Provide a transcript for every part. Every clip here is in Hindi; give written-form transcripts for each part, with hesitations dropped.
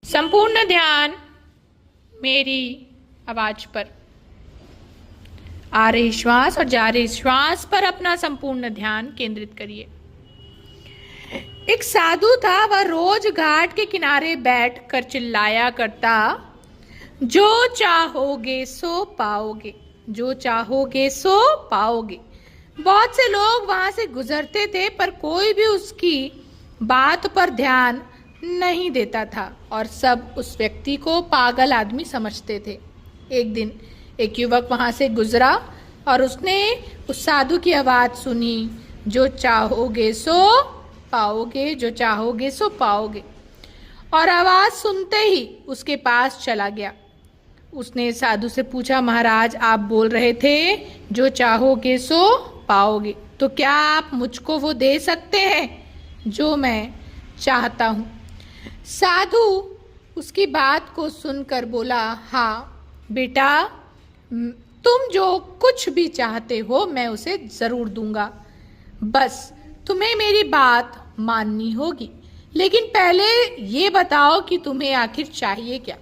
संपूर्ण ध्यान मेरी आवाज पर। आ रहे श्वास और जा रहे श्वास पर अपना संपूर्ण ध्यान केंद्रित करिए। एक साधु था, वह रोज घाट के किनारे बैठकर चिल्लाया करता, जो चाहोगे सो पाओगे, जो चाहोगे सो पाओगे। बहुत से लोग वहां से गुजरते थे, पर कोई भी उसकी बात पर ध्यान नहीं देता था और सब उस व्यक्ति को पागल आदमी समझते थे। एक दिन एक युवक वहां से गुजरा और उसने उस साधु की आवाज सुनी, जो चाहोगे सो पाओगे, जो चाहोगे सो पाओगे। और आवाज सुनते ही उसके पास चला गया। उसने साधु से पूछा, महाराज आप बोल रहे थे जो चाहोगे सो पाओगे, तो क्या आप मुझको वो दे सकते हैं जो मैं चाहता हूँ? साधु उसकी बात को सुनकर बोला, हाँ बेटा, तुम जो कुछ भी चाहते हो मैं उसे जरूर दूंगा, बस तुम्हें मेरी बात माननी होगी। लेकिन पहले ये बताओ कि तुम्हें आखिर चाहिए क्या?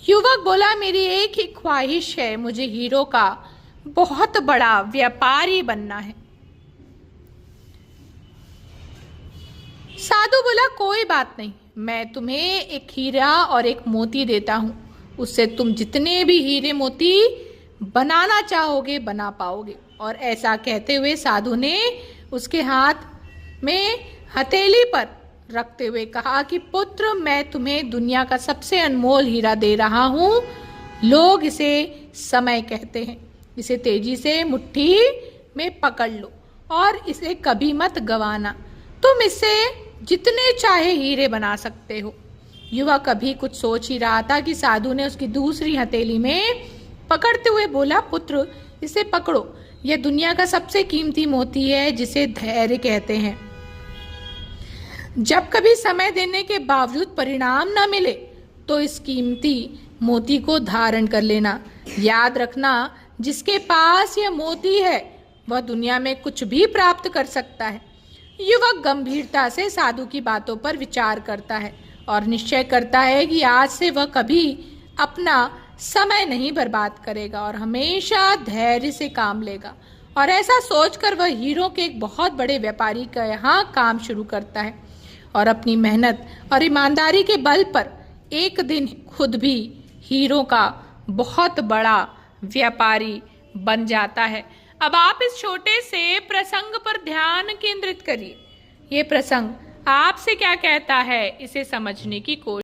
युवक बोला, मेरी एक ही ख्वाहिश है, मुझे हीरो का बहुत बड़ा व्यापारी बनना है। साधु बोला, कोई बात नहीं, मैं तुम्हें एक हीरा और एक मोती देता हूं, उससे तुम जितने भी हीरे मोती बनाना चाहोगे बना पाओगे। और ऐसा कहते हुए साधु ने उसके हाथ में हथेली पर रखते हुए कहा कि पुत्र, मैं तुम्हें दुनिया का सबसे अनमोल हीरा दे रहा हूं। लोग इसे समय कहते हैं। इसे तेजी से मुट्ठी में पकड़ लो और इसे कभी मत गंवाना। तुम इससे जितने चाहे हीरे बना सकते हो। युवक अभी कुछ सोच ही रहा था कि साधु ने उसकी दूसरी हथेली में पकड़ते हुए बोला, पुत्र इसे पकड़ो, यह दुनिया का सबसे कीमती मोती है जिसे धैर्य कहते हैं। जब कभी समय देने के बावजूद परिणाम न मिले तो इस कीमती मोती को धारण कर लेना। याद रखना, जिसके पास यह मोती है वह दुनिया में कुछ भी प्राप्त कर सकता है। युवक गंभीरता से साधु की बातों पर विचार करता है और निश्चय करता है कि आज से वह कभी अपना समय नहीं बर्बाद करेगा और हमेशा धैर्य से काम लेगा। और ऐसा सोचकर वह हीरो के एक बहुत बड़े व्यापारी का यहाँ काम शुरू करता है और अपनी मेहनत और ईमानदारी के बल पर एक दिन खुद भी हीरो का बहुत बड़ा व्यापारी बन जाता है। अब आप इस छोटे से प्रसंग पर ध्यान केंद्रित करिए। ये प्रसंग आपसे क्या कहता है, इसे समझने की कोशिश